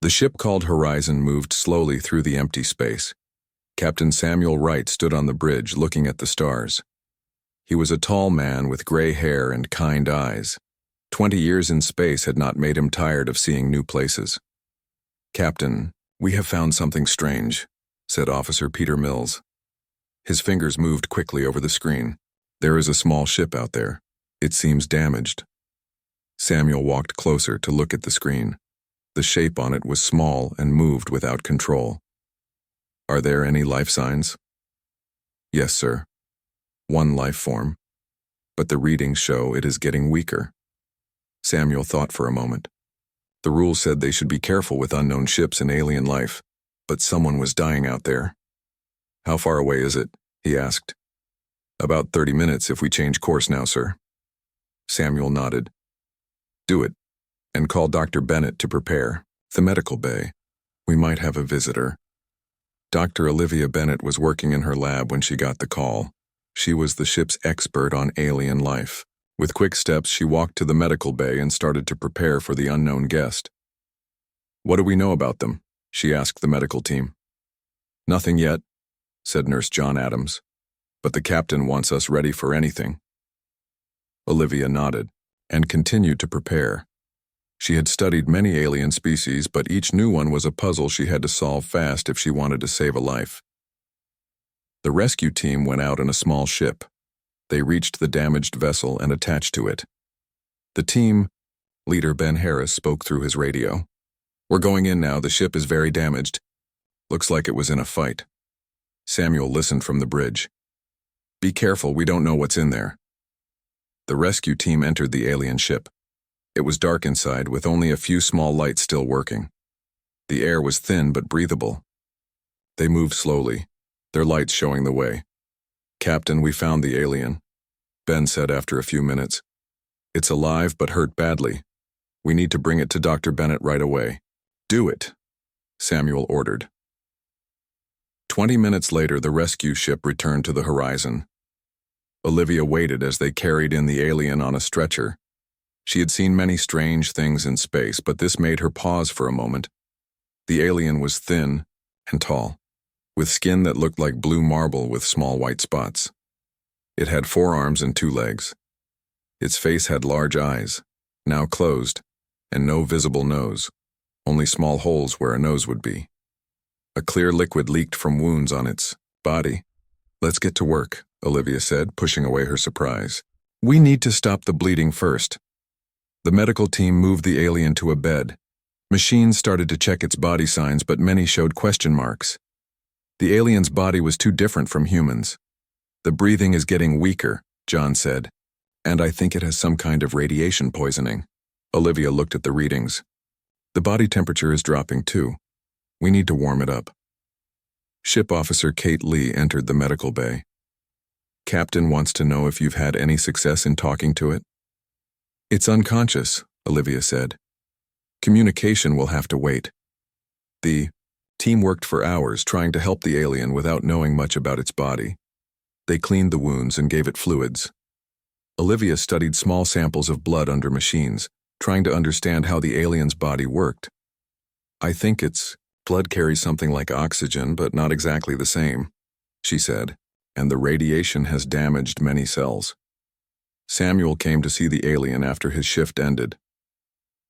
The ship called Horizon moved slowly through the empty space. Captain Samuel Wright stood on the bridge looking at the stars. He was a tall man with gray hair and kind eyes. 20 years in space had not made him tired of seeing new places. "Captain, we have found something strange," said Officer Peter Mills. His fingers moved quickly over the screen. "There is a small ship out there. It seems damaged." Samuel walked closer to look at the screen. The shape on it was small and moved without control. "Are there any life signs?" "Yes, sir. One life form. But the readings show it is getting weaker." Samuel thought for a moment. The rules said they should be careful with unknown ships and alien life, but someone was dying out there. "How far away is it?" he asked. "About 30 minutes if we change course now, sir." Samuel nodded. "Do it, and call Dr. Bennett to prepare. The medical bay. We might have a visitor." Dr. Olivia Bennett was working in her lab when she got the call. She was the ship's expert on alien life. With quick steps, she walked to the medical bay and started to prepare for the unknown guest. "What do we know about them?" she asked the medical team. "Nothing yet," said Nurse John Adams. "But the captain wants us ready for anything." Olivia nodded and continued to prepare. She had studied many alien species, but each new one was a puzzle she had to solve fast if she wanted to save a life. The rescue team went out in a small ship. They reached the damaged vessel and attached to it. The team leader Ben Harris spoke through his radio. "We're going in now. The ship is very damaged. Looks like it was in a fight." Samuel listened from the bridge. "Be careful, we don't know what's in there." The rescue team entered the alien ship. It was dark inside, with only a few small lights still working. The air was thin but breathable. They moved slowly, their lights showing the way. "Captain, we found the alien," Ben said after a few minutes. "It's alive but hurt badly. We need to bring it to Dr. Bennett right away." "Do it," Samuel ordered. 20 minutes later, the rescue ship returned to the Horizon. Olivia waited as they carried in the alien on a stretcher. She had seen many strange things in space, but this made her pause for a moment. The alien was thin and tall, with skin that looked like blue marble with small white spots. It had 4 arms and 2 legs. Its face had large eyes, now closed, and no visible nose, only small holes where a nose would be. A clear liquid leaked from wounds on its body. "Let's get to work," Olivia said, pushing away her surprise. "We need to stop the bleeding first." The medical team moved the alien to a bed. Machines started to check its body signs, but many showed question marks. The alien's body was too different from humans. "The breathing is getting weaker," John said, "and I think it has some kind of radiation poisoning." Olivia looked at the readings. "The body temperature is dropping too. We need to warm it up." Ship Officer Kate Lee entered the medical bay. "Captain wants to know if you've had any success in talking to it." "It's unconscious," Olivia said. "Communication will have to wait." The team worked for hours trying to help the alien without knowing much about its body. They cleaned the wounds and gave it fluids. Olivia studied small samples of blood under machines, trying to understand how the alien's body worked. "I think its blood carries something like oxygen, but not exactly the same," she said, "and the radiation has damaged many cells." Samuel came to see the alien after his shift ended.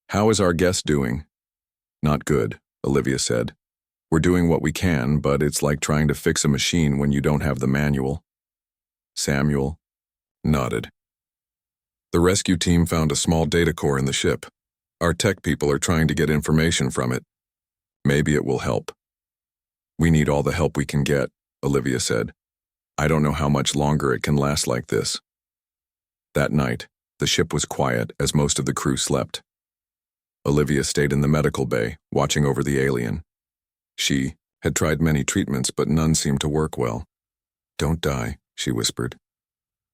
"How is our guest doing?" "Not good," Olivia said. "We're doing what we can, but it's like trying to fix a machine when you don't have the manual." Samuel nodded. "The rescue team found a small data core in the ship. Our tech people are trying to get information from it. Maybe it will help." "We need all the help we can get," Olivia said. "I don't know how much longer it can last like this." That night, the ship was quiet as most of the crew slept. Olivia stayed in the medical bay, watching over the alien. She had tried many treatments, but none seemed to work well. "Don't die," she whispered.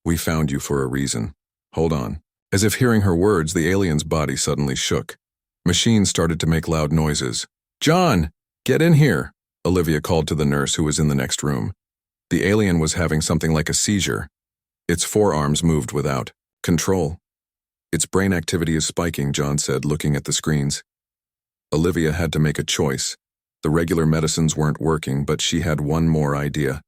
"We found you for a reason. Hold on." As if hearing her words, the alien's body suddenly shook. Machines started to make loud noises. "John, get in here," Olivia called to the nurse who was in the next room. The alien was having something like a seizure. Its 4 arms moved without control. "Its brain activity is spiking," John said, looking at the screens. Olivia had to make a choice. The regular medicines weren't working, but she had one more idea.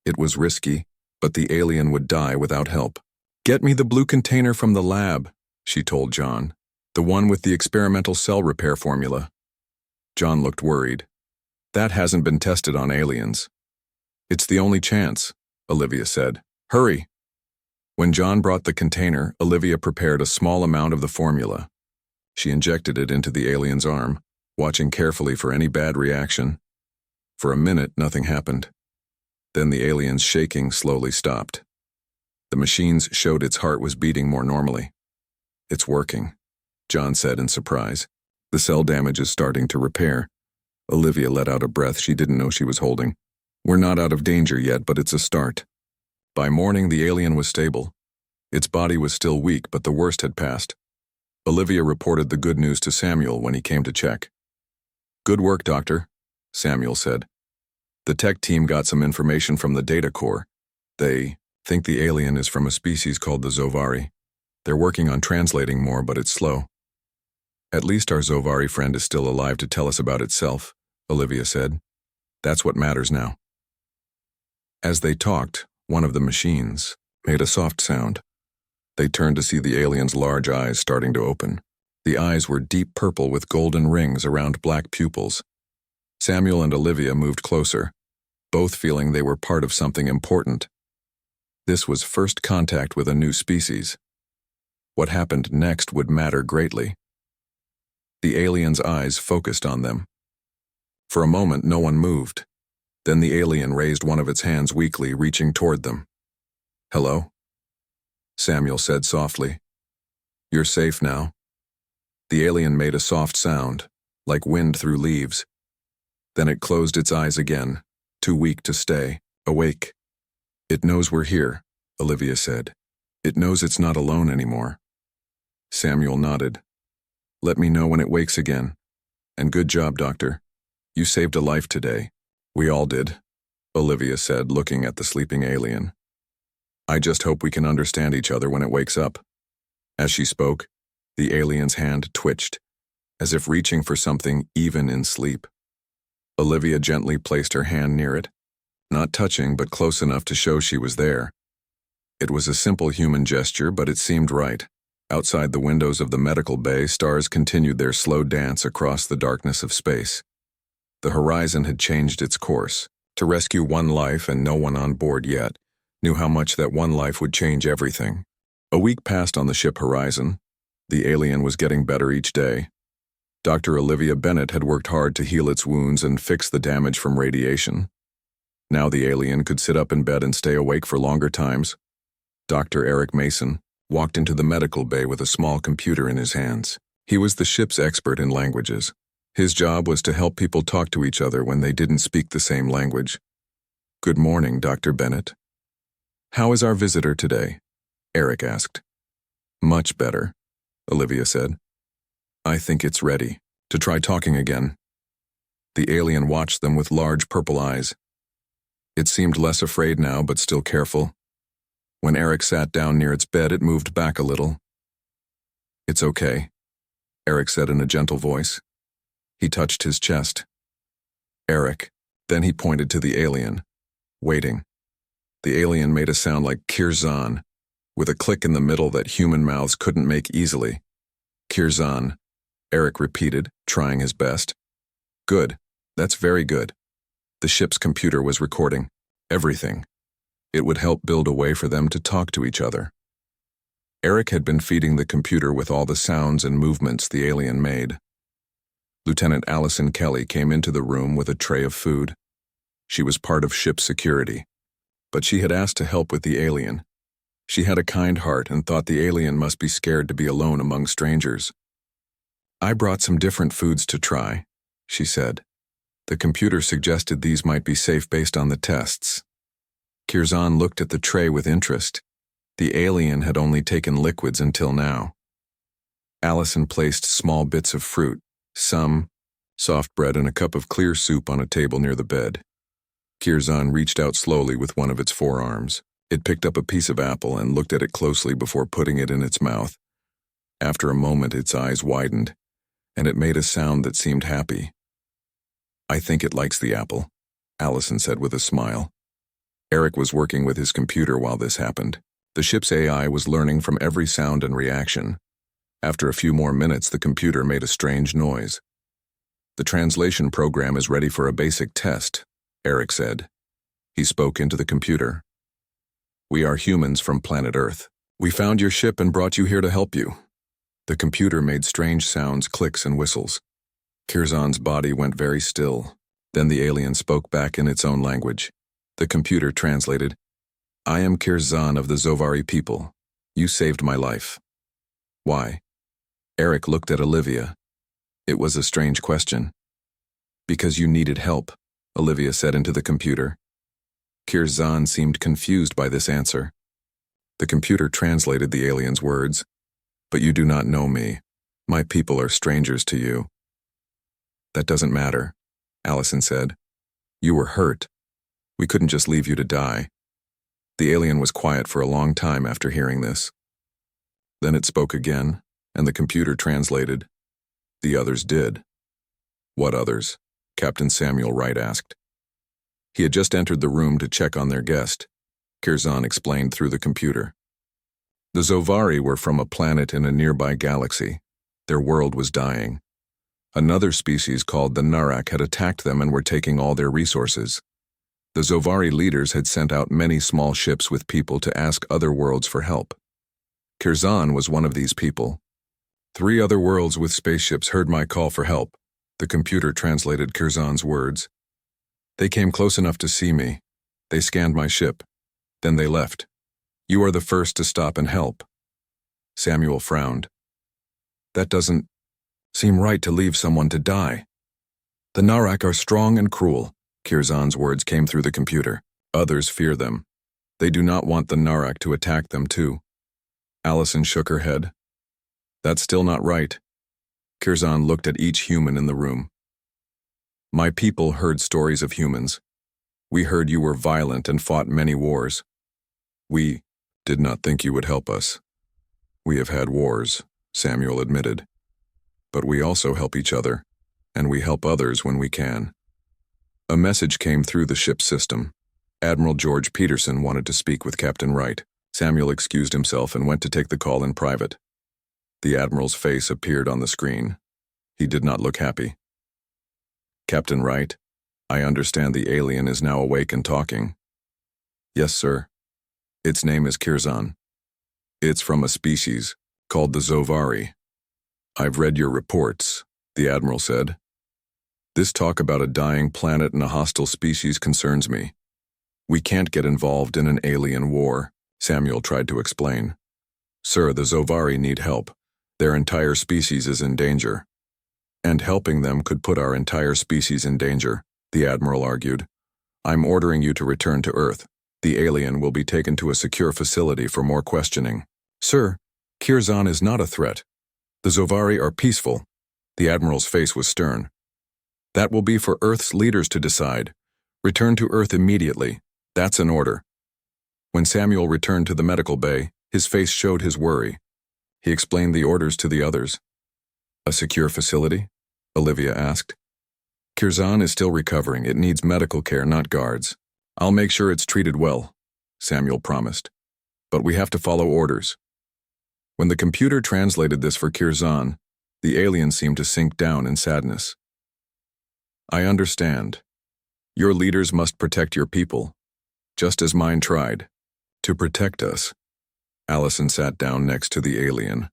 It was risky, but the alien would die without help. "Get me the blue container from the lab," she told John. "The one with the experimental cell repair formula." John looked worried. "That hasn't been tested on aliens." "It's the only chance," Olivia said. "Hurry." When John brought the container, Olivia prepared a small amount of the formula. She injected it into the alien's arm, watching carefully for any bad reaction. For a minute, nothing happened. Then the alien's shaking slowly stopped. The machines showed its heart was beating more normally. "It's working," John said in surprise. "The cell damage is starting to repair." Olivia let out a breath she didn't know she was holding. "We're not out of danger yet, but it's a start." By morning, the alien was stable. Its body was still weak, but the worst had passed. Olivia reported the good news to Samuel when he came to check. "Good work, Doctor," Samuel said. "The tech team got some information from the data core. They think the alien is from a species called the Zovari. They're working on translating more, but it's slow." "At least our Zovari friend is still alive to tell us about itself," Olivia said. "That's what matters now." As they talked, one of the machines made a soft sound. They turned to see the alien's large eyes starting to open. The eyes were deep purple with golden rings around black pupils. Samuel and Olivia moved closer, both feeling they were part of something important. This was first contact with a new species. What happened next would matter greatly. The alien's eyes focused on them. For a moment, no one moved. Then the alien raised one of its hands weakly, reaching toward them. "Hello?" Samuel said softly. "You're safe now." The alien made a soft sound, like wind through leaves. Then it closed its eyes again, too weak to stay awake. "It knows we're here," Olivia said. "It knows it's not alone anymore." Samuel nodded. "Let me know when it wakes again. And good job, Doctor. You saved a life today." "We all did," Olivia said, looking at the sleeping alien. "I just hope we can understand each other when it wakes up." As she spoke, the alien's hand twitched, as if reaching for something even in sleep. Olivia gently placed her hand near it, not touching but close enough to show she was there. It was a simple human gesture, but it seemed right. Outside the windows of the medical bay, stars continued their slow dance across the darkness of space. The horizon had changed its course. To rescue one life, and no one on board yet knew how much that one life would change everything. A week passed on the ship Horizon. The alien was getting better each day. Dr. Olivia Bennett had worked hard to heal its wounds and fix the damage from radiation. Now the alien could sit up in bed and stay awake for longer times. Dr. Eric Mason walked into the medical bay with a small computer in his hands. He was the ship's expert in languages. His job was to help people talk to each other when they didn't speak the same language. "Good morning, Dr. Bennett." "How is our visitor today?" Eric asked. "Much better," Olivia said. "I think it's ready to try talking again." The alien watched them with large purple eyes. It seemed less afraid now, but still careful. When Eric sat down near its bed, it moved back a little. "It's okay," Eric said in a gentle voice. He touched his chest. "Eric." Then he pointed to the alien, waiting. The alien made a sound like Kirzan, with a click in the middle that human mouths couldn't make easily. "Kirzan," Eric repeated, trying his best. "Good. That's very good." The ship's computer was recording everything. It would help build a way for them to talk to each other. Eric had been feeding the computer with all the sounds and movements the alien made. Lieutenant Allison Kelly came into the room with a tray of food. She was part of ship security, but she had asked to help with the alien. She had a kind heart and thought the alien must be scared to be alone among strangers. "I brought some different foods to try," she said. "The computer suggested these might be safe based on the tests." Kirzan looked at the tray with interest. The alien had only taken liquids until now. Allison placed small bits of fruit, some soft bread and a cup of clear soup on a table near the bed. Kirzan reached out slowly with one of its forearms. It picked up a piece of apple and looked at it closely before putting it in its mouth. After a moment, its eyes widened, and it made a sound that seemed happy. "I think it likes the apple," Allison said with a smile. Eric was working with his computer while this happened. The ship's AI was learning from every sound and reaction. After a few more minutes, the computer made a strange noise. "The translation program is ready for a basic test," Eric said. He spoke into the computer. "We are humans from planet Earth. We found your ship and brought you here to help you." The computer made strange sounds, clicks, and whistles. Kirzan's body went very still. Then the alien spoke back in its own language. The computer translated, "I am Kirzan of the Zovari people. You saved my life." "Why?" Eric looked at Olivia. It was a strange question. "Because you needed help," Olivia said into the computer. Kirzan seemed confused by this answer. The computer translated the alien's words. "But you do not know me. My people are strangers to you." "That doesn't matter," Allison said. "You were hurt. We couldn't just leave you to die." The alien was quiet for a long time after hearing this. Then it spoke again, and the computer translated. "The others did." "What others?" Captain Samuel Wright asked. He had just entered the room to check on their guest. Kirzan explained through the computer. The Zovari were from a planet in a nearby galaxy. Their world was dying. Another species called the Narak had attacked them and were taking all their resources. The Zovari leaders had sent out many small ships with people to ask other worlds for help. Kirzan was one of these people. 3 other worlds with spaceships heard my call for help. The computer translated Kirzan's words. "They came close enough to see me. They scanned my ship. Then they left. You are the first to stop and help." Samuel frowned. "That doesn't seem right to leave someone to die." "The Narak are strong and cruel," Kirzan's words came through the computer. "Others fear them. They do not want the Narak to attack them too." Allison shook her head. "That's still not right." Kirzan looked at each human in the room. "My people heard stories of humans. We heard you were violent and fought many wars. We did not think you would help us. We have had wars," Samuel admitted. "But we also help each other, and we help others when we can." A message came through the ship's system. Admiral George Peterson wanted to speak with Captain Wright. Samuel excused himself and went to take the call in private. The Admiral's face appeared on the screen. He did not look happy. "Captain Wright, I understand the alien is now awake and talking." "Yes, sir. Its name is Kirzan. It's from a species called the Zovari." "I've read your reports," the Admiral said. "This talk about a dying planet and a hostile species concerns me. We can't get involved in an alien war," Samuel tried to explain. "Sir, the Zovari need help. Their entire species is in danger." "And helping them could put our entire species in danger," the Admiral argued. "I'm ordering you to return to Earth. The alien will be taken to a secure facility for more questioning." "Sir, Kirzan is not a threat. The Zovari are peaceful." The Admiral's face was stern. "That will be for Earth's leaders to decide. Return to Earth immediately. That's an order." When Samuel returned to the medical bay, his face showed his worry. He explained the orders to the others. "A secure facility?" Olivia asked. "Kirzan is still recovering. It needs medical care, not guards. I'll make sure it's treated well," Samuel promised. "But we have to follow orders." When the computer translated this for Kirzan, the alien seemed to sink down in sadness. "I understand. Your leaders must protect your people, just as mine tried to protect us." Allison sat down next to the alien.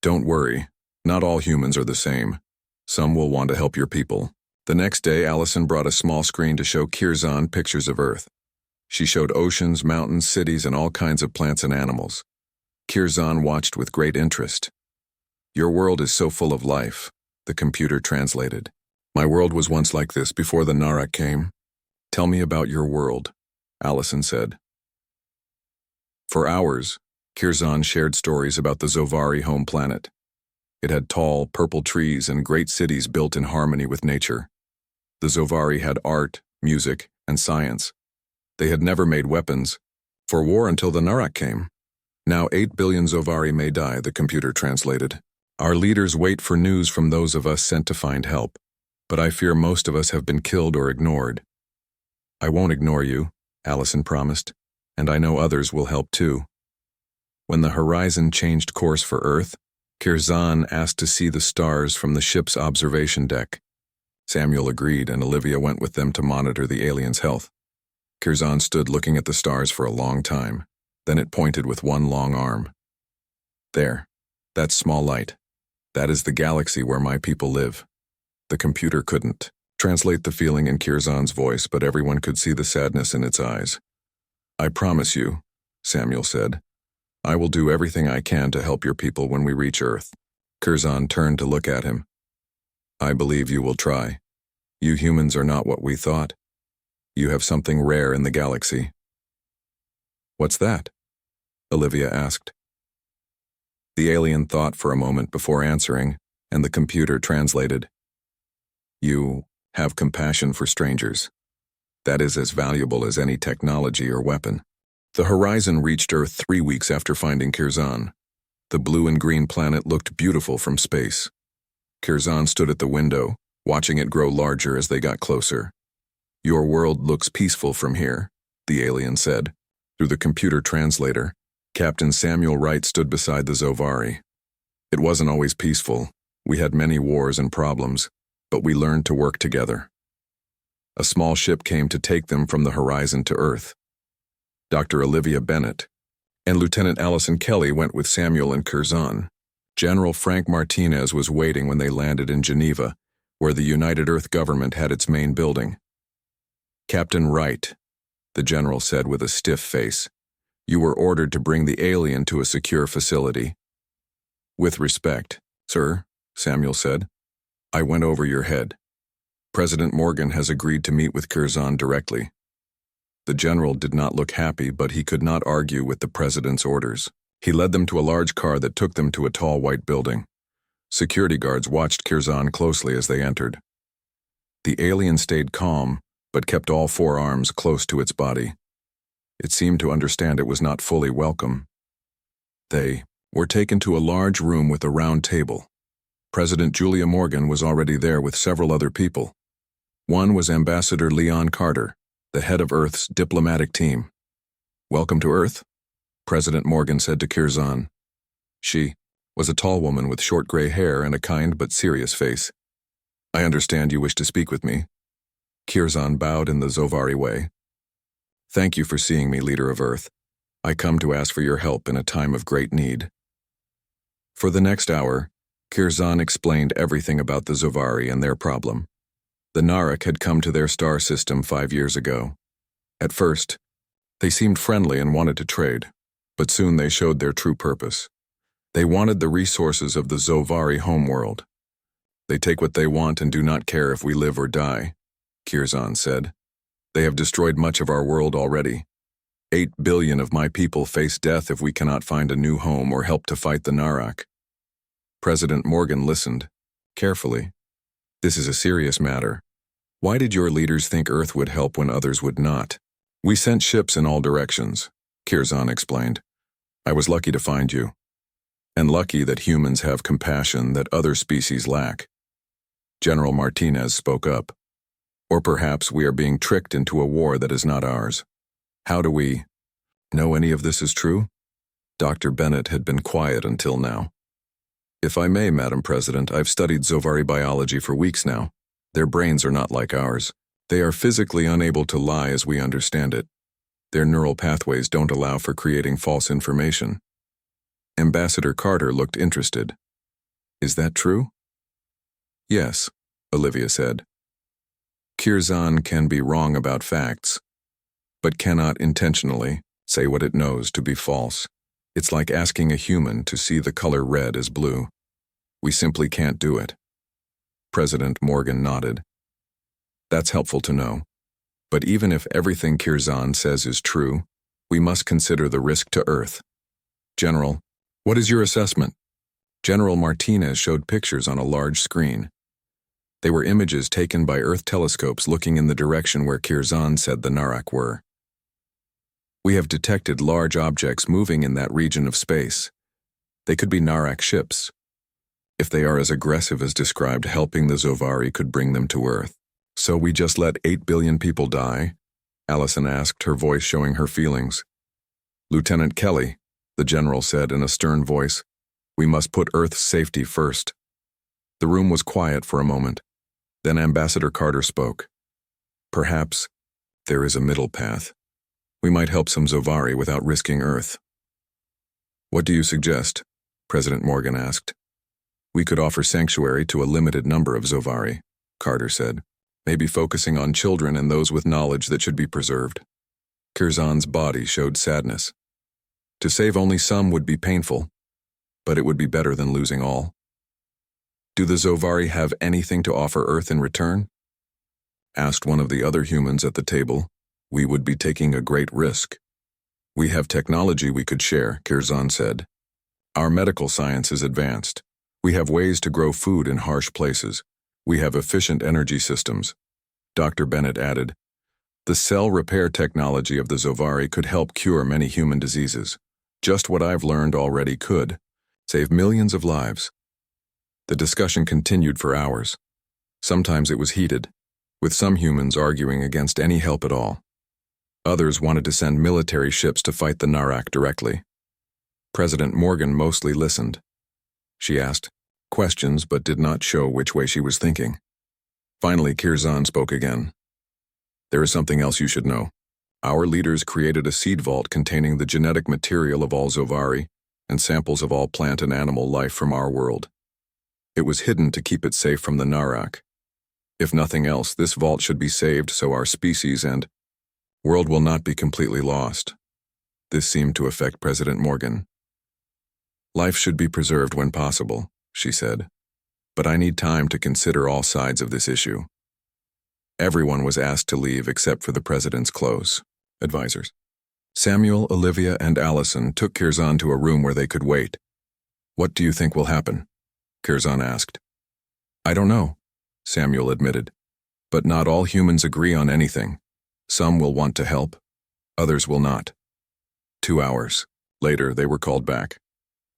"Don't worry, not all humans are the same. Some will want to help your people." The next day, Allison brought a small screen to show Kirzan pictures of Earth. She showed oceans, mountains, cities, and all kinds of plants and animals. Kirzan watched with great interest. "Your world is so full of life," the computer translated. "My world was once like this before the Narak came." "Tell me about your world," Allison said. For hours, Kirzan shared stories about the Zovari home planet. It had tall, purple trees and great cities built in harmony with nature. The Zovari had art, music, and science. They had never made weapons for war until the Narak came. "Now 8 billion Zovari may die," the computer translated. Our leaders wait for news from those of us sent to find help, but I fear most of us have been killed or ignored. I won't ignore you, Allison promised, and I know others will help too. When the horizon changed course for Earth, Kirzan asked to see the stars from the ship's observation deck. Samuel agreed, and Olivia went with them to monitor the alien's health. Kirzan stood looking at the stars for a long time. Then it pointed with one long arm. There, that small light. That is the galaxy where my people live. The computer couldn't translate the feeling in Kirzan's voice, but everyone could see the sadness in its eyes. I promise you, Samuel said, I will do everything I can to help your people when we reach Earth. Kirzan turned to look at him. I believe you will try. You humans are not what we thought. You have something rare in the galaxy. What's that? Olivia asked. The alien thought for a moment before answering, and the computer translated. You have compassion for strangers. That is as valuable as any technology or weapon. The horizon reached Earth 3 weeks after finding Kirzan. The blue and green planet looked beautiful from space. Kirzan stood at the window, watching it grow larger as they got closer. Your world looks peaceful from here, the alien said. Through the computer translator, Captain Samuel Wright stood beside the Zovari. It wasn't always peaceful. We had many wars and problems, but we learned to work together. A small ship came to take them from the horizon to Earth. Dr. Olivia Bennett and Lieutenant Allison Kelly went with Samuel and Kirzan. General Frank Martinez was waiting when they landed in Geneva, where the United Earth government had its main building. Captain Wright, the general said with a stiff face, you were ordered to bring the alien to a secure facility. With respect, sir, Samuel said. I went over your head. President Morgan has agreed to meet with Kirzan directly. The general did not look happy, but he could not argue with the president's orders. He led them to a large car that took them to a tall white building. Security guards watched Kirzan closely as they entered. The alien stayed calm, but kept all 4 arms close to its body. It seemed to understand it was not fully welcome. They were taken to a large room with a round table. President Julia Morgan was already there with several other people. One was Ambassador Leon Carter, the head of Earth's diplomatic team. Welcome to Earth, President Morgan said to Kirzan. She was a tall woman with short gray hair and a kind but serious face. I understand you wish to speak with me. Kirzan bowed in the Zovari way. Thank you for seeing me, leader of Earth. I come to ask for your help in a time of great need. For the next hour, Kirzan explained everything about the Zovari and their problem. The Narek had come to their star system 5 years ago. At first, they seemed friendly and wanted to trade, but soon they showed their true purpose. They wanted the resources of the Zovari homeworld. They take what they want and do not care if we live or die, Kirzan said. They have destroyed much of our world already. 8 billion of my people face death if we cannot find a new home or help to fight the Narek. President Morgan listened, carefully. This is a serious matter. Why did your leaders think Earth would help when others would not? We sent ships in all directions, Kirzan explained. I was lucky to find you. And lucky that humans have compassion that other species lack. General Martinez spoke up. Or perhaps we are being tricked into a war that is not ours. How do we know any of this is true? Dr. Bennett had been quiet until now. If I may, Madam President, I've studied Zovari biology for weeks now. Their brains are not like ours. They are physically unable to lie as we understand it. Their neural pathways don't allow for creating false information. Ambassador Carter looked interested. Is that true? Yes, Olivia said. Kirzan can be wrong about facts, but cannot intentionally say what it knows to be false. It's like asking a human to see the color red as blue. We simply can't do it. President Morgan nodded. That's helpful to know. But even if everything Kirzan says is true, we must consider the risk to Earth. General, what is your assessment? General Martinez showed pictures on a large screen. They were images taken by Earth telescopes looking in the direction where Kirzan said the Narek were. We have detected large objects moving in that region of space. They could be Narek ships. If they are as aggressive as described, helping the Zovari could bring them to Earth. So we just let 8 billion people die? Allison asked, her voice showing her feelings. Lieutenant Kelly, the general said in a stern voice, we must put Earth's safety first. The room was quiet for a moment. Then Ambassador Carter spoke. Perhaps there is a middle path. We might help some Zovari without risking Earth. What do you suggest? President Morgan asked. We could offer sanctuary to a limited number of Zovari, Carter said, maybe focusing on children and those with knowledge that should be preserved. Curzon's body showed sadness. To save only some would be painful, but it would be better than losing all. Do the Zovari have anything to offer Earth in return? Asked one of the other humans at the table. We would be taking a great risk. We have technology we could share, Curzon said. Our medical science is advanced. We have ways to grow food in harsh places. We have efficient energy systems. Dr. Bennett added, the cell repair technology of the Zovari could help cure many human diseases. Just what I've learned already could save millions of lives. The discussion continued for hours. Sometimes it was heated, with some humans arguing against any help at all. Others wanted to send military ships to fight the Narak directly. President Morgan mostly listened. She asked questions but did not show which way she was thinking. Finally, Curzon spoke again. There is something else you should know. Our leaders created a seed vault containing the genetic material of all Zovari and samples of all plant and animal life from our world. It was hidden to keep it safe from the Narak. If nothing else, this vault should be saved so our species and world will not be completely lost. This seemed to affect President Morgan. Life should be preserved when possible, she said, but I need time to consider all sides of this issue. Everyone was asked to leave except for the president's close advisors. Samuel, Olivia, and Allison took Curzon to a room where they could wait. What do you think will happen? Curzon asked. I don't know, Samuel admitted, but not all humans agree on anything. Some will want to help, others will not. 2 hours later, they were called back.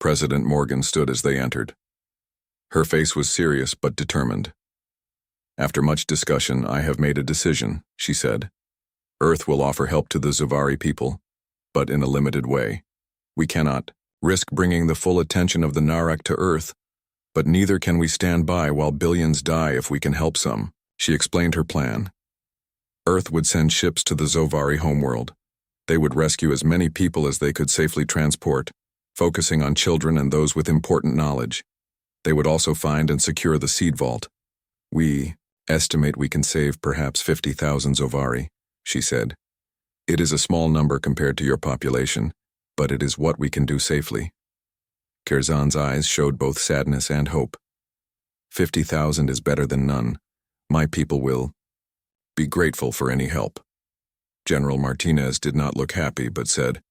President Morgan stood as they entered. Her face was serious but determined. After much discussion, I have made a decision, she said. Earth will offer help to the Zovari people, but in a limited way. We cannot risk bringing the full attention of the Narak to Earth, but neither can we stand by while billions die if we can help some. She explained her plan. Earth would send ships to the Zovari homeworld. They would rescue as many people as they could safely transport, focusing on children and those with important knowledge. They would also find and secure the seed vault. We estimate we can save perhaps 50,000 Zovari, she said. It is a small number compared to your population, but it is what we can do safely. Curzon's eyes showed both sadness and hope. 50,000 is better than none. My people will be grateful for any help. General Martinez did not look happy but said,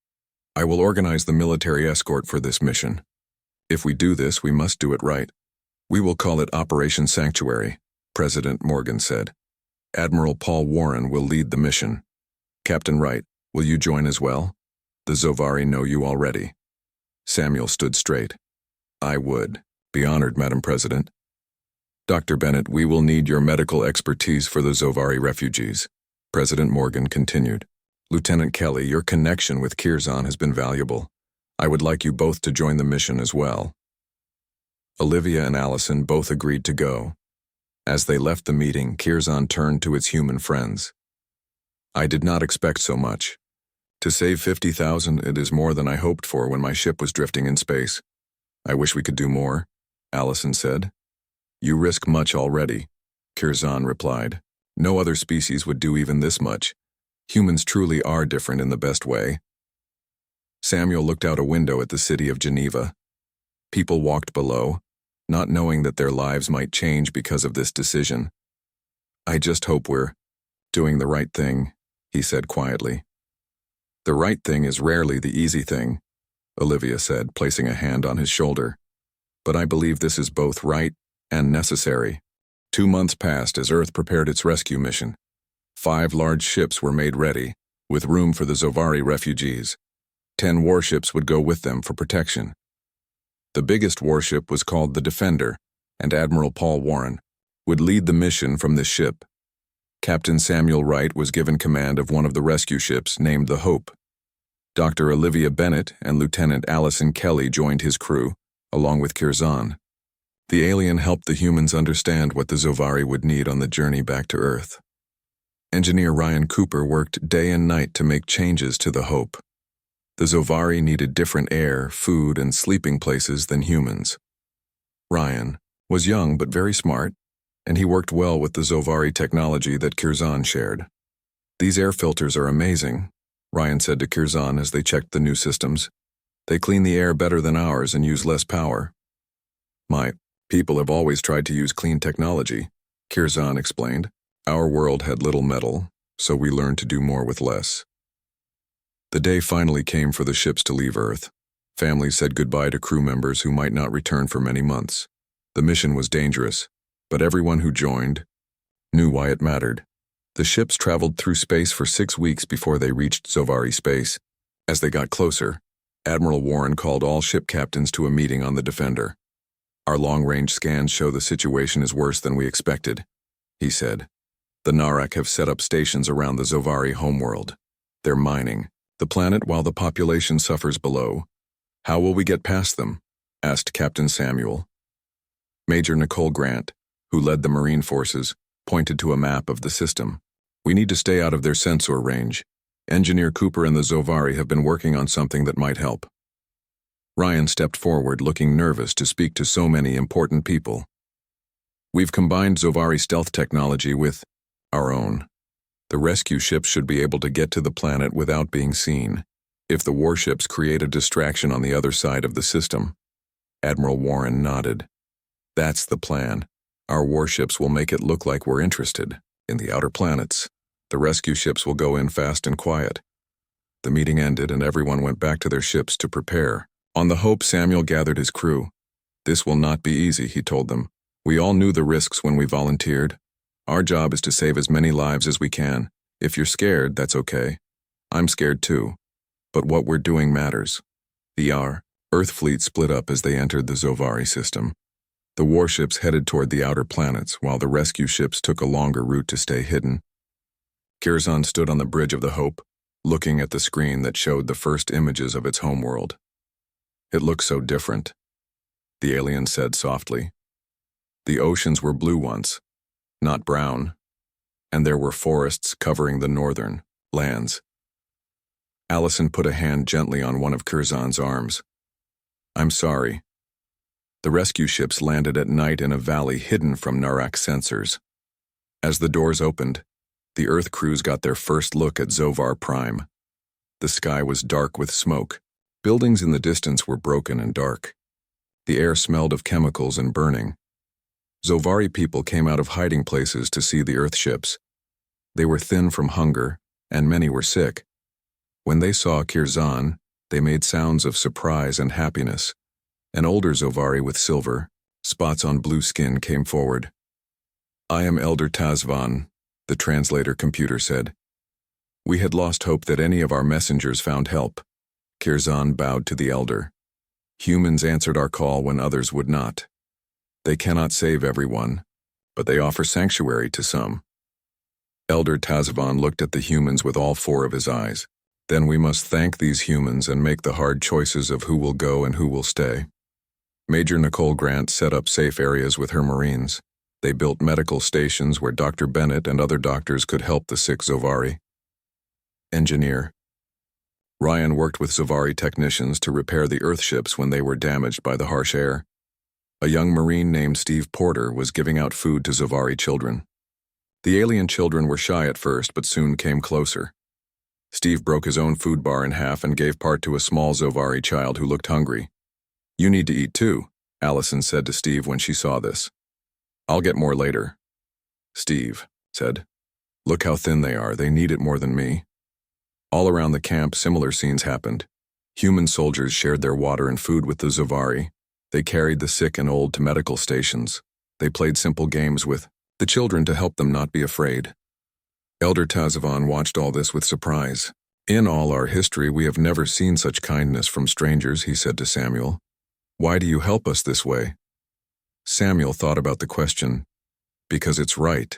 I will organize the military escort for this mission. If we do this, we must do it right. We will call it Operation Sanctuary, President Morgan said. Admiral Paul Warren will lead the mission. Captain Wright, will you join as well? The Zovari know you already. Samuel stood straight. I would. Be honored, Madam President. Dr. Bennett, we will need your medical expertise for the Zovari refugees. President Morgan continued. Lieutenant Kelly, your connection with Curzon has been valuable. I would like you both to join the mission as well. Olivia and Allison both agreed to go. As they left the meeting, Curzon turned to its human friends. I did not expect so much. To save 50,000, it is more than I hoped for when my ship was drifting in space. I wish we could do more, Allison said. You risk much already, Curzon replied. No other species would do even this much. Humans truly are different in the best way. Samuel looked out a window at the city of Geneva. People walked below, not knowing that their lives might change because of this decision. I just hope we're doing the right thing, he said quietly. The right thing is rarely the easy thing, Olivia said, placing a hand on his shoulder. But I believe this is both right and necessary. 2 months passed as Earth prepared its rescue mission. 5 large ships were made ready, with room for the Zovari refugees. 10 warships would go with them for protection. The biggest warship was called the Defender, and Admiral Paul Warren would lead the mission from this ship. Captain Samuel Wright was given command of one of the rescue ships named the Hope. Dr. Olivia Bennett and Lieutenant Allison Kelly joined his crew, along with Kirzan. The alien helped the humans understand what the Zovari would need on the journey back to Earth. Engineer Ryan Cooper worked day and night to make changes to the Hope. The Zovari needed different air, food, and sleeping places than humans. Ryan was young but very smart, and he worked well with the Zovari technology that Kirzan shared. "These air filters are amazing," Ryan said to Kirzan as they checked the new systems. "They clean the air better than ours and use less power." "My people have always tried to use clean technology," Kirzan explained. "Our world had little metal, so we learned to do more with less." The day finally came for the ships to leave Earth. Families said goodbye to crew members who might not return for many months. The mission was dangerous, but everyone who joined knew why it mattered. The ships traveled through space for 6 weeks before they reached Zovari space. As they got closer, Admiral Warren called all ship captains to a meeting on the Defender. "Our long-range scans show the situation is worse than we expected," he said. "The Narak have set up stations around the Zovari homeworld. They're mining the planet while the population suffers below. How will we get past them?" asked Captain Samuel. Major Nicole Grant, who led the Marine Forces, pointed to a map of the system. "We need to stay out of their sensor range. Engineer Cooper and the Zovari have been working on something that might help." Ryan stepped forward, looking nervous to speak to so many important people. "We've combined Zovari stealth technology with our own. The rescue ships should be able to get to the planet without being seen, if the warships create a distraction on the other side of the system." Admiral Warren nodded. "That's the plan. Our warships will make it look like we're interested in the outer planets. The rescue ships will go in fast and quiet." The meeting ended and everyone went back to their ships to prepare. On the Hope, Samuel gathered his crew. "This will not be easy," he told them. "We all knew the risks when we volunteered. Our job is to save as many lives as we can. If you're scared, that's okay. I'm scared too. But what we're doing matters." The Earth fleet split up as they entered the Zovari system. The warships headed toward the outer planets, while the rescue ships took a longer route to stay hidden. Kirzan stood on the bridge of the Hope, looking at the screen that showed the first images of its homeworld. "It looks so different," the alien said softly. "The oceans were blue once, not brown, and there were forests covering the northern lands." Allison put a hand gently on one of Kirzan's arms. "I'm sorry." The rescue ships landed at night in a valley hidden from Narak sensors. As the doors opened, the Earth crews got their first look at Zovar Prime. The sky was dark with smoke. Buildings in the distance were broken and dark. The air smelled of chemicals and burning. Zovari people came out of hiding places to see the Earth ships. They were thin from hunger, and many were sick. When they saw Kirzan, they made sounds of surprise and happiness. An older Zovari with silver spots on blue skin came forward. "I am Elder Tazvan," the translator computer said. "We had lost hope that any of our messengers found help." Kirzan bowed to the elder. "Humans answered our call when others would not. They cannot save everyone, but they offer sanctuary to some." Elder Tazvan looked at the humans with all four of his eyes. "Then we must thank these humans and make the hard choices of who will go and who will stay." Major Nicole Grant set up safe areas with her Marines. They built medical stations where Dr. Bennett and other doctors could help the sick Zovari. Engineer Ryan worked with Zovari technicians to repair the Earthships when they were damaged by the harsh air. A young Marine named Steve Porter was giving out food to Zovari children. The alien children were shy at first, but soon came closer. Steve broke his own food bar in half and gave part to a small Zovari child who looked hungry. "You need to eat too," Allison said to Steve when she saw this. "I'll get more later." Steve said, "Look how thin they are. They need it more than me." All around the camp, similar scenes happened. Human soldiers shared their water and food with the Zovari. They carried the sick and old to medical stations. They played simple games with the children to help them not be afraid. Elder Tazvan watched all this with surprise. "In all our history, we have never seen such kindness from strangers," he said to Samuel. Why do you help us this way? Samuel thought about the question. Because it's right.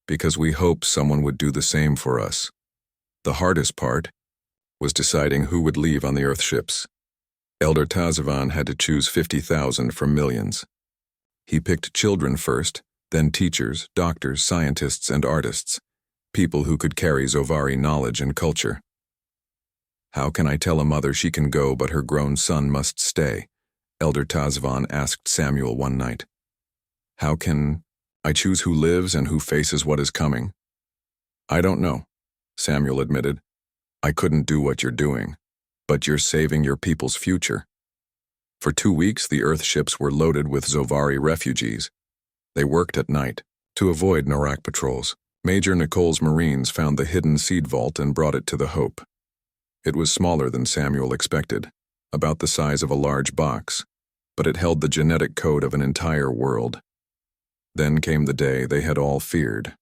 Because we hoped someone would do the same for us. The hardest part was deciding who would leave on the Earth ships. Elder Tazavan had to choose 50,000 from millions. He picked children first, then teachers, doctors, scientists, and artists, people who could carry Zovari knowledge and culture. How can I tell a mother she can go but her grown son must stay? Elder Tazavan asked Samuel one night. How can I choose who lives and who faces what is coming? I don't know, Samuel admitted. I couldn't do what you're doing, but you're saving your people's future. For 2 weeks, the Earth ships were loaded with Zovari refugees. They worked at night to avoid Norak patrols. Major Nicole's Marines found the hidden seed vault and brought it to the Hope. It was smaller than Samuel expected, about the size of a large box, but it held the genetic code of an entire world. Then came the day they had all feared.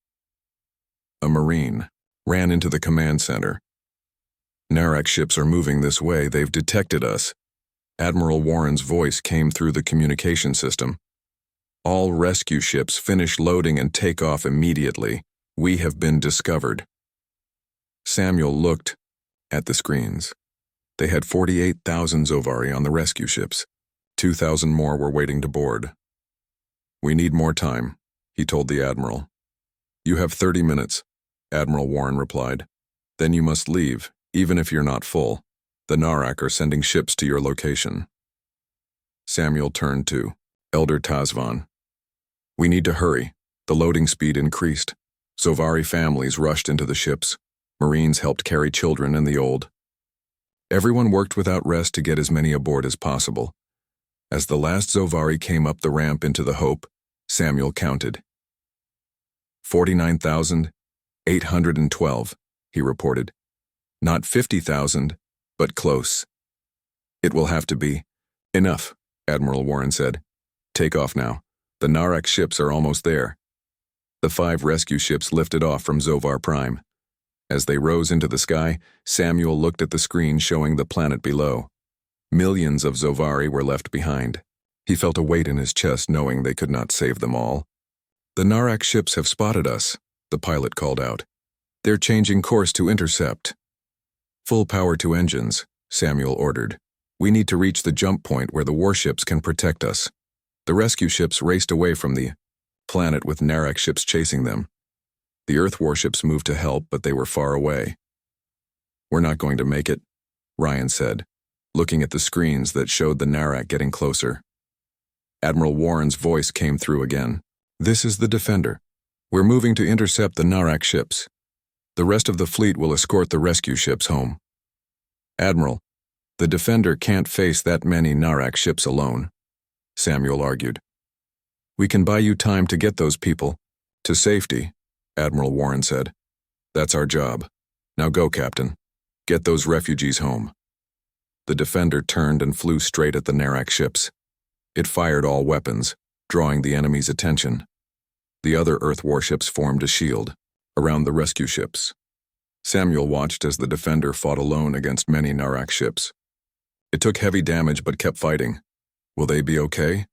A Marine ran into the command center. Narak ships are moving this way. They've detected us. Admiral Warren's voice came through the communication system. All rescue ships finish loading and take off immediately. We have been discovered. Samuel looked at the screens. They had 48,000 Zovari on the rescue ships. 2,000 more were waiting to board. We need more time, he told the Admiral. You have 30 minutes, Admiral Warren replied. Then you must leave, even if you're not full. The Narak are sending ships to your location. Samuel turned to Elder Tazvan. We need to hurry. The loading speed increased. Zovari families rushed into the ships. Marines helped carry children and the old. Everyone worked without rest to get as many aboard as possible. As the last Zovari came up the ramp into the Hope, Samuel counted. 49,812, he reported. Not 50,000, but close. It will have to be. Enough, Admiral Warren said. Take off now. The Narak ships are almost there. The 5 rescue ships lifted off from Zovar Prime. As they rose into the sky, Samuel looked at the screen showing the planet below. Millions of Zovari were left behind. He felt a weight in his chest knowing they could not save them all. The Narak ships have spotted us, the pilot called out. They're changing course to intercept. Full power to engines, Samuel ordered. We need to reach the jump point where the warships can protect us. The rescue ships raced away from the planet with Narak ships chasing them. The Earth warships moved to help, but they were far away. We're not going to make it, Ryan said, looking at the screens that showed the Narak getting closer. Admiral Warren's voice came through again. This is the Defender. We're moving to intercept the Narak ships. The rest of the fleet will escort the rescue ships home. Admiral, the Defender can't face that many Narak ships alone, Samuel argued. We can buy you time to get those people to safety, Admiral Warren said. That's our job. Now go, Captain. Get those refugees home. The Defender turned and flew straight at the Narak ships. It fired all weapons, drawing the enemy's attention. The other Earth warships formed a shield around the rescue ships. Samuel watched as the Defender fought alone against many Narak ships. It took heavy damage but kept fighting. Will they be okay?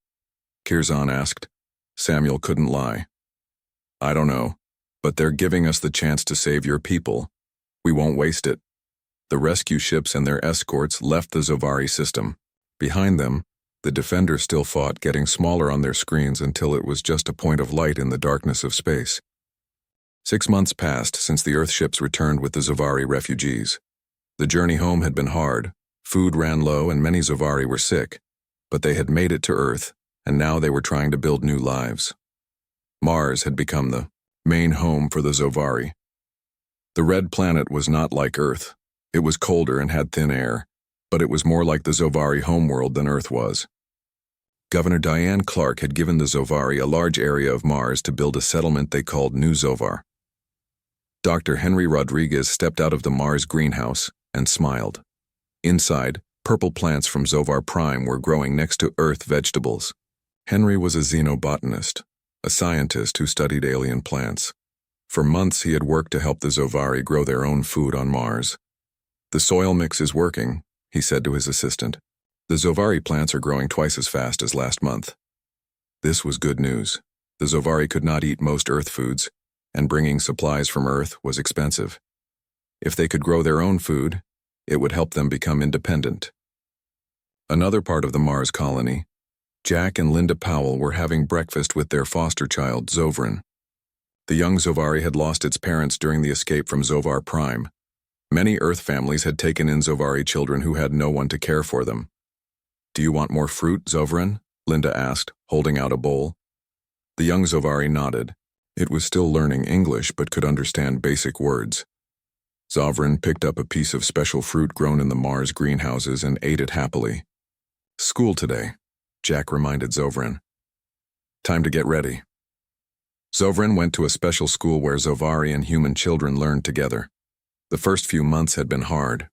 Kirzan asked. Samuel couldn't lie. I don't know, but they're giving us the chance to save your people. We won't waste it. The rescue ships and their escorts left the Zovari system. Behind them, the Defender still fought, getting smaller on their screens until it was just a point of light in the darkness of space. 6 months passed since the Earth ships returned with the Zovari refugees. The journey home had been hard. Food ran low and many Zovari were sick. But they had made it to Earth, and now they were trying to build new lives. Mars had become the main home for the Zovari. The red planet was not like Earth. It was colder and had thin air, but it was more like the Zovari homeworld than Earth was. Governor Diane Clark had given the Zovari a large area of Mars to build a settlement they called New Zovar. Dr. Henry Rodriguez stepped out of the Mars greenhouse and smiled. Inside, purple plants from Zovar Prime were growing next to Earth vegetables. Henry was a xenobotanist, a scientist who studied alien plants. For months he had worked to help the Zovari grow their own food on Mars. The soil mix is working, he said to his assistant. The Zovari plants are growing twice as fast as last month. This was good news. The Zovari could not eat most Earth foods, and bringing supplies from Earth was expensive. If they could grow their own food, it would help them become independent. Another part of the Mars colony, Jack and Linda Powell were having breakfast with their foster child, Zovran. The young Zovari had lost its parents during the escape from Zovar Prime. Many Earth families had taken in Zovari children who had no one to care for them. "Do you want more fruit, Zovran?" Linda asked, holding out a bowl. The young Zovari nodded. It was still learning English but could understand basic words. Zovran picked up a piece of special fruit grown in the Mars greenhouses and ate it happily. "School today," Jack reminded Zovran. "Time to get ready." Zovran went to a special school where Zovari and human children learned together. The first few months had been hard.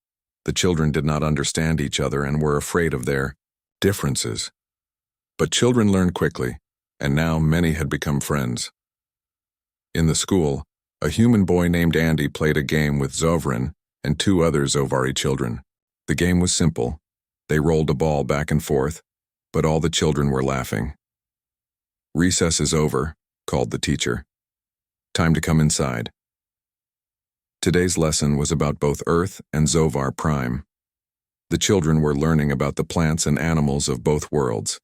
The children did not understand each other and were afraid of their differences. But children learned quickly, and now many had become friends. In the school, a human boy named Andy played a game with Zovran and two other Zovari children. The game was simple. They rolled a ball back and forth, but all the children were laughing. "Recess is over," called the teacher. "Time to come inside." Today's lesson was about both Earth and Zovar Prime. The children were learning about the plants and animals of both worlds.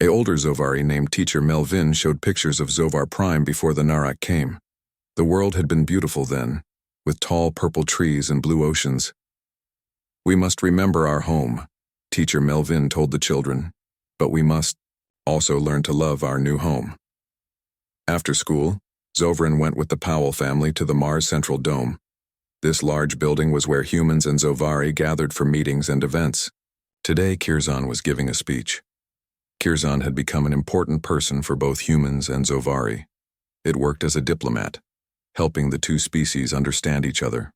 An older Zovari named Teacher Melvin showed pictures of Zovar Prime before the Narak came. The world had been beautiful then, with tall purple trees and blue oceans. "We must remember our home," Teacher Melvin told the children, "but we must also learn to love our new home." After school, Zovran went with the Powell family to the Mars Central Dome. This large building was where humans and Zovari gathered for meetings and events. Today, Kirzan was giving a speech. Kirzan had become an important person for both humans and Zovari. It worked as a diplomat, helping the two species understand each other.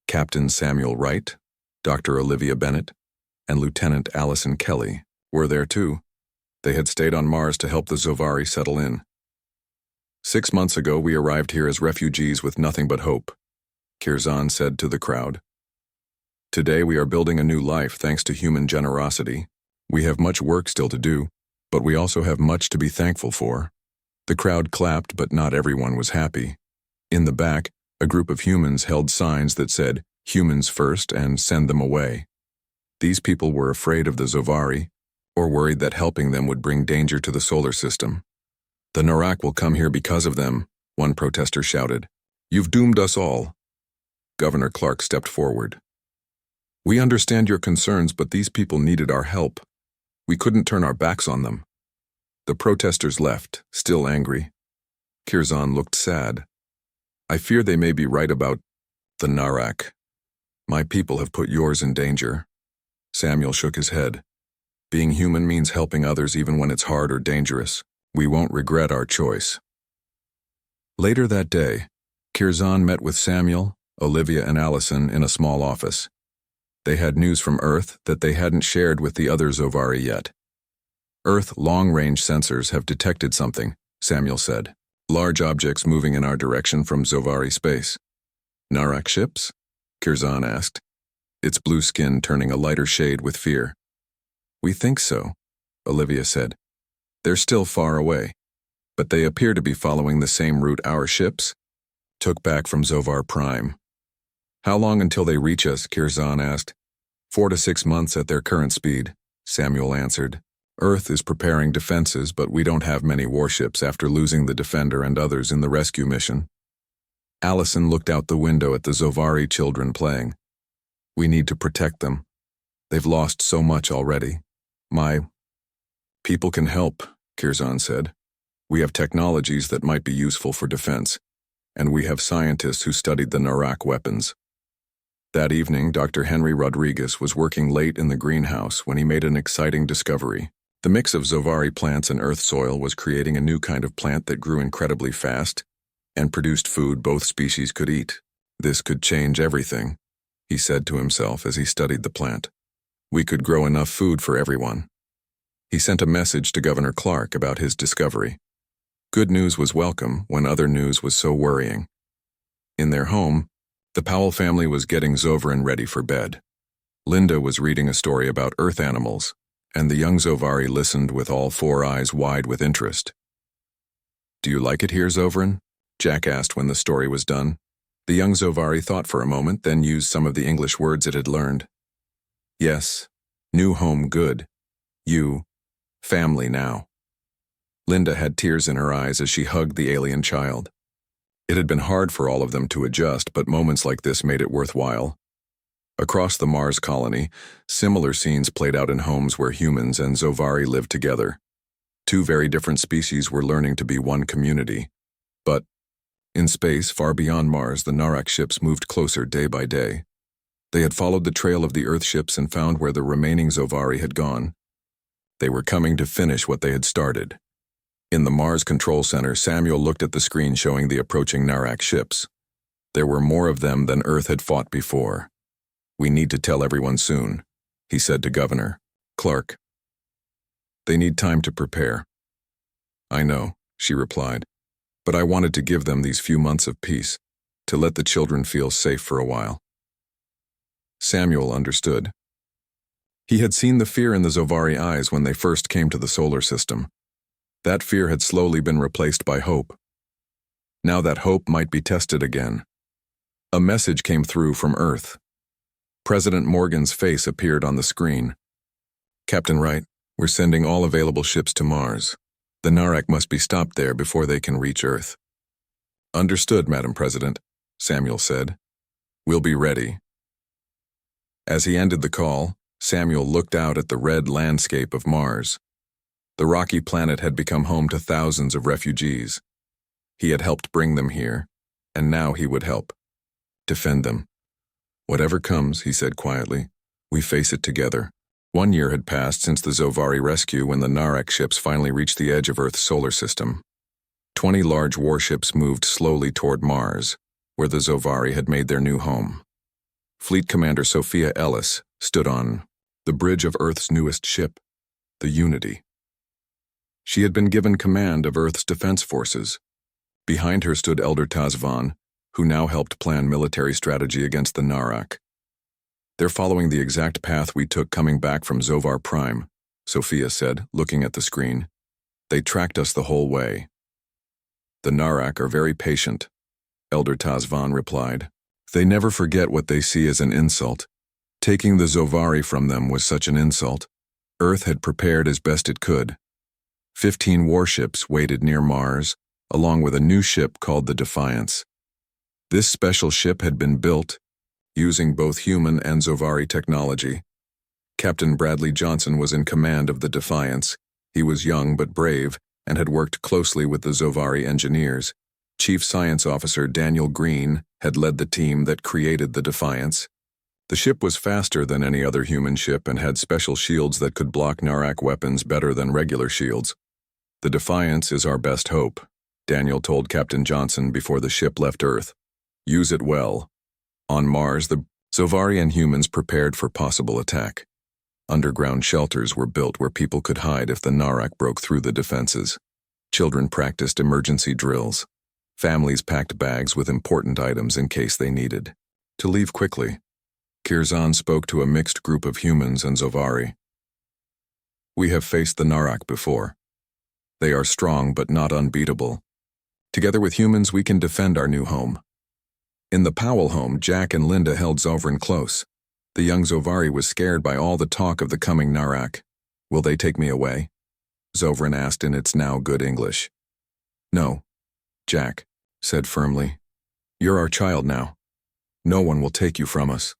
Captain Samuel Wright, Dr. Olivia Bennett, and Lieutenant Allison Kelly were there too. They had stayed on Mars to help the Zovari settle in. "6 months ago, we arrived here as refugees with nothing but hope," Kirzan said to the crowd. "Today we are building a new life thanks to human generosity. We have much work still to do, but we also have much to be thankful for." The crowd clapped, but not everyone was happy. In the back, a group of humans held signs that said, "Humans first," and "Send them away." These people were afraid of the Zovari, or worried that helping them would bring danger to the solar system. "The Narak will come here because of them," one protester shouted. "You've doomed us all." Governor Clark stepped forward. "We understand your concerns, but these people needed our help. We couldn't turn our backs on them." The protesters left, still angry. Kirzan looked sad. "I fear they may be right about the Narak. My people have put yours in danger." Samuel shook his head. "Being human means helping others even when it's hard or dangerous. We won't regret our choice." Later that day, Kirzan met with Samuel, Olivia, and Allison in a small office. They had news from Earth that they hadn't shared with the other Zovari yet. "Earth long-range sensors have detected something," Samuel said. "Large objects moving in our direction from Zovari space." "Narak ships?" Kirzan asked, its blue skin turning a lighter shade with fear. "We think so," Olivia said. "They're still far away, but they appear to be following the same route our ships took back from Zovar Prime." "How long until they reach us?" Kirzan asked. 4 to 6 months at their current speed," Samuel answered. "Earth is preparing defenses, but we don't have many warships after losing the Defender and others in the rescue mission." Allison looked out the window at the Zovari children playing. "We need to protect them. They've lost so much already. My people can help," Kirzan said. "We have technologies that might be useful for defense, and we have scientists who studied the Narak weapons." That evening, Dr. Henry Rodriguez was working late in the greenhouse when he made an exciting discovery. The mix of Zovari plants and Earth soil was creating a new kind of plant that grew incredibly fast and produced food both species could eat. "This could change everything," he said to himself as he studied the plant. "We could grow enough food for everyone." He sent a message to Governor Clark about his discovery. Good news was welcome when other news was so worrying. In their home, the Powell family was getting Zovran ready for bed. Linda was reading a story about Earth animals, and the young Zovari listened with all four eyes wide with interest. "Do you like it here, Zovrin?" Jack asked when the story was done. The young Zovari thought for a moment, then used some of the English words it had learned. "Yes. New home good. You. Family now." Linda had tears in her eyes as she hugged the alien child. It had been hard for all of them to adjust, but moments like this made it worthwhile. Across the Mars colony, similar scenes played out in homes where humans and Zovari lived together. Two very different species were learning to be one community. But in space, far beyond Mars, the Narak ships moved closer day by day. They had followed the trail of the Earth ships and found where the remaining Zovari had gone. They were coming to finish what they had started. In the Mars Control Center, Samuel looked at the screen showing the approaching Narak ships. There were more of them than Earth had fought before. "We need to tell everyone soon," he said to Governor Clark. "They need time to prepare." "I know," she replied, "but I wanted to give them these few months of peace, to let the children feel safe for a while." Samuel understood. He had seen the fear in the Zovari eyes when they first came to the solar system. That fear had slowly been replaced by hope. Now that hope might be tested again. A message came through from Earth. President Morgan's face appeared on the screen. "Captain Wright, we're sending all available ships to Mars. The Narak must be stopped there before they can reach Earth." "Understood, Madam President," Samuel said. "We'll be ready." As he ended the call, Samuel looked out at the red landscape of Mars. The rocky planet had become home to thousands of refugees. He had helped bring them here, and now he would help. Defend them. "Whatever comes," he said quietly, "we face it together." 1 year had passed since the Zovari rescue when the Narak ships finally reached the edge of Earth's solar system. 20 large warships moved slowly toward Mars, where the Zovari had made their new home. Fleet Commander Sophia Ellis stood on the bridge of Earth's newest ship, the Unity. She had been given command of Earth's defense forces. Behind her stood Elder Tazvan, who now helped plan military strategy against the Narak. "They're following the exact path we took coming back from Zovar Prime," Sophia said, looking at the screen. "They tracked us the whole way." "The Narak are very patient," Elder Tazvan replied. "They never forget what they see as an insult. Taking the Zovari from them was such an insult. Earth had prepared as best it could. 15 warships waited near Mars, along with a new ship called the Defiance. This special ship had been built using both human and Zovari technology. Captain Bradley Johnson was in command of the Defiance. He was young but brave and had worked closely with the Zovari engineers. Chief Science Officer Daniel Green had led the team that created the Defiance. The ship was faster than any other human ship and had special shields that could block Narak weapons better than regular shields. "The Defiance is our best hope," Daniel told Captain Johnson before the ship left Earth. "Use it well." On Mars, the Zovari and humans prepared for possible attack. Underground shelters were built where people could hide if the Narak broke through the defenses. Children practiced emergency drills. Families packed bags with important items in case they needed to leave quickly. Kirzan spoke to a mixed group of humans and Zovari. "We have faced the Narak before. They are strong but not unbeatable. Together with humans, we can defend our new home." In the Powell home, Jack and Linda held Zovrin close. The young Zovari was scared by all the talk of the coming Narak. "Will they take me away?" Zovrin asked in its now good English. "No," Jack said firmly. "You're our child now. No one will take you from us."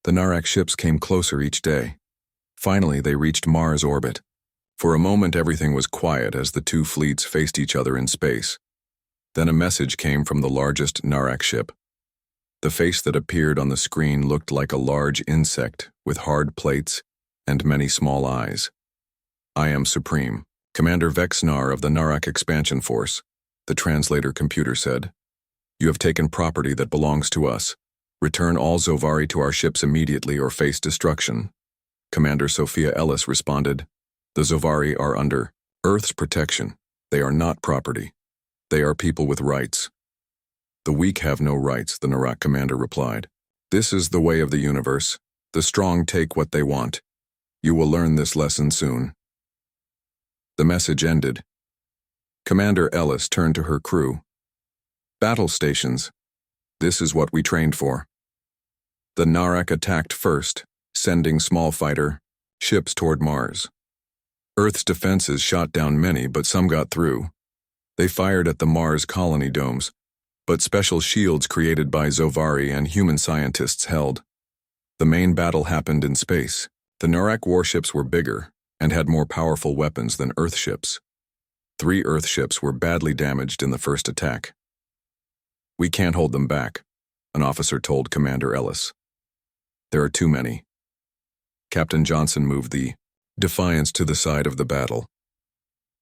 The Narak ships came closer each day. Finally, they reached Mars orbit. For a moment, everything was quiet as the two fleets faced each other in space. Then a message came from the largest Narak ship. The face that appeared on the screen looked like a large insect with hard plates and many small eyes. "I am Supreme, Commander Vexnar of the Narak Expansion Force," the translator computer said. "You have taken property that belongs to us. Return all Zovari to our ships immediately or face destruction." Commander Sophia Ellis responded, "The Zovari are under Earth's protection. They are not property. They are people with rights." "The weak have no rights," the Narak commander replied. "This is the way of the universe. The strong take what they want. You will learn this lesson soon. The message ended. Commander Ellis turned to her crew. Battle stations. This is what we trained for. The Narak attacked first, sending small fighter ships toward Mars. Earth's defenses shot down many, but some got through. They fired at the Mars colony domes, but special shields created by Zovari and human scientists held. The main battle happened in space. The Narak warships were bigger and had more powerful weapons than Earth ships. 3 Earth ships were badly damaged in the first attack. We can't hold them back, an officer told Commander Ellis. There are too many. Captain Johnson moved the Defiance to the side of the battle.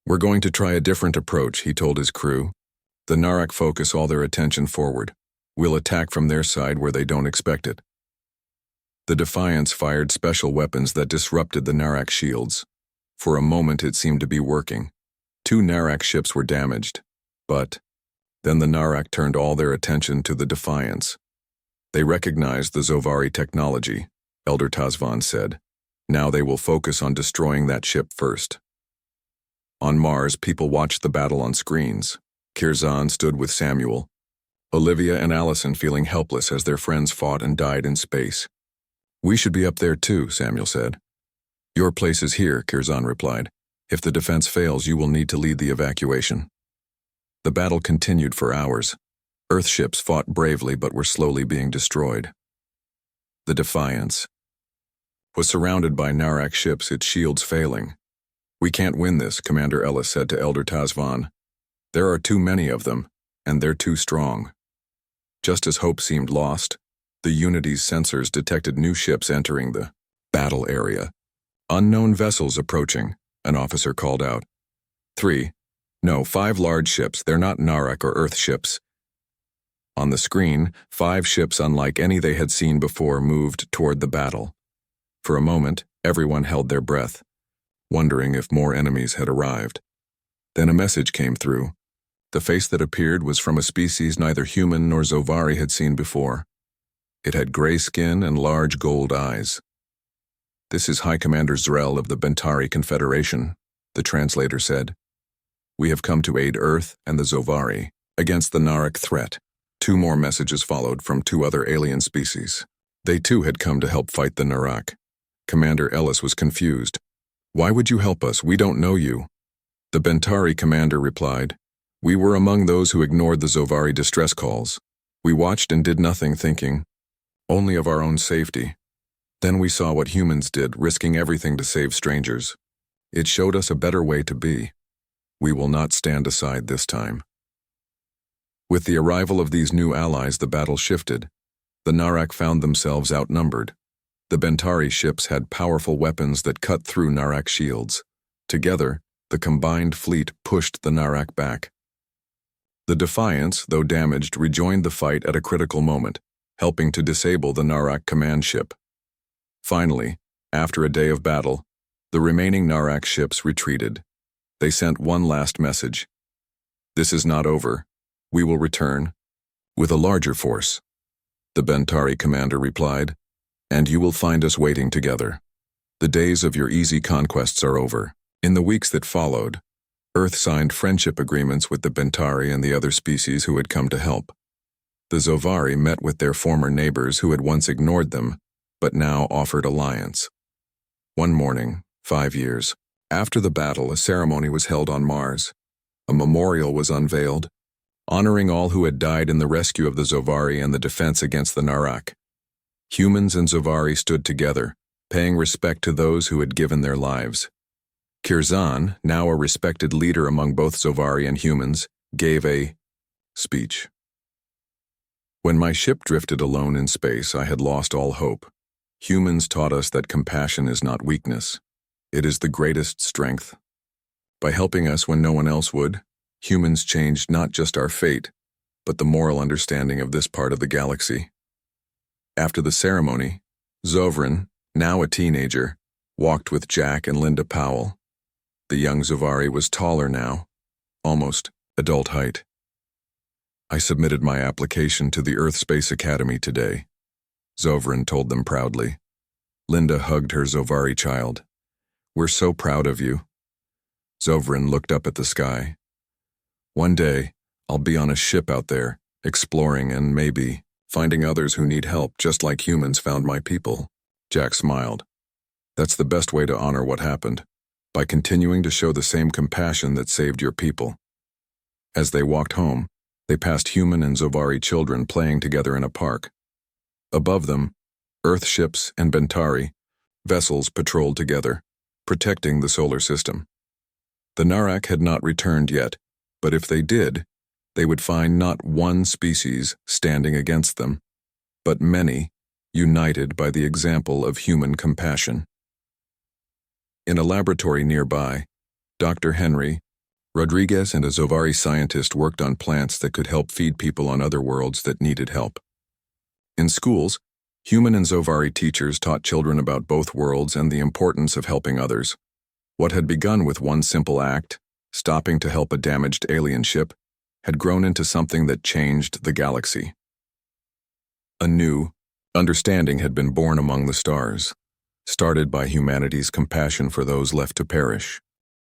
We're going to try a different approach, he told his crew. The Narak focus all their attention forward. We'll attack from their side where they don't expect it. The Defiance fired special weapons that disrupted the Narak shields. For a moment it seemed to be working. 2 Narak ships were damaged, but then the Narak turned all their attention to the Defiance. They recognized the Zovari technology, Elder Tazvan said. Now they will focus on destroying that ship first. On Mars, people watched the battle on screens. Kirzan stood with Samuel, Olivia and Allison feeling helpless as their friends fought and died in space. We should be up there too, Samuel said. Your place is here, Kirzan replied. If the defense fails, you will need to lead the evacuation. The battle continued for hours. Earth ships fought bravely but were slowly being destroyed. The Defiance was surrounded by Narak ships, its shields failing. We can't win this, Commander Ellis said to Elder Tazvan. There are too many of them, and they're too strong. Just as hope seemed lost, the Unity's sensors detected new ships entering the battle area. Unknown vessels approaching, an officer called out. 5 large ships, they're not Narak or Earth ships. On the screen, 5 ships unlike any they had seen before moved toward the battle. For a moment, everyone held their breath, wondering if more enemies had arrived. Then a message came through. The face that appeared was from a species neither human nor Zovari had seen before. It had gray skin and large gold eyes. This is High Commander Zrel of the Bentari Confederation, the translator said. We have come to aid Earth and the Zovari against the Narak threat. 2 more messages followed from 2 other alien species. They too had come to help fight the Narak. Commander Ellis was confused. Why would you help us? We don't know you. The Bentari commander replied. We were among those who ignored the Zovari distress calls. We watched and did nothing, thinking only of our own safety. Then we saw what humans did, risking everything to save strangers. It showed us a better way to be. We will not stand aside this time. With the arrival of these new allies, the battle shifted. The Narak found themselves outnumbered. The Bentari ships had powerful weapons that cut through Narak shields. Together, the combined fleet pushed the Narak back. The Defiance, though damaged, rejoined the fight at a critical moment, helping to disable the Narak command ship. Finally, after a day of battle, the remaining Narak ships retreated. They sent one last message. This is not over. We will return with a larger force. The Bentari commander replied, and you will find us waiting together. The days of your easy conquests are over. In the weeks that followed, Earth signed friendship agreements with the Bentari and the other species who had come to help. The Zovari met with their former neighbors who had once ignored them, but now offered alliance. One morning, 5 years after the battle, a ceremony was held on Mars. A memorial was unveiled, honoring all who had died in the rescue of the Zovari and the defense against the Narak. Humans and Zovari stood together, paying respect to those who had given their lives. Kirzan, now a respected leader among both Zovari and humans, gave a speech. When my ship drifted alone in space, I had lost all hope. Humans taught us that compassion is not weakness. It is the greatest strength. By helping us when no one else would, humans changed not just our fate, but the moral understanding of this part of the galaxy. After the ceremony, Zovrin, now a teenager, walked with Jack and Linda Powell. The young Zovari was taller now, almost adult height. I submitted my application to the Earth Space Academy today, Zovrin told them proudly. Linda hugged her Zovari child. "We're so proud of you." Zovrin looked up at the sky. "One day, I'll be on a ship out there, exploring and maybe finding others who need help just like humans found my people." Jack smiled. "That's the best way to honor what happened, by continuing to show the same compassion that saved your people." As they walked home, they passed human and Zovari children playing together in a park. Above them, Earth ships and Bentari vessels patrolled together, protecting the solar system. The Narak had not returned yet, but if they did, they would find not one species standing against them, but many, united by the example of human compassion. In a laboratory nearby, Dr. Henry Rodriguez and a Zovari scientist worked on plants that could help feed people on other worlds that needed help. In schools, human and Zovari teachers taught children about both worlds and the importance of helping others. What had begun with one simple act, stopping to help a damaged alien ship, had grown into something that changed the galaxy. A new understanding had been born among the stars, started by humanity's compassion for those left to perish.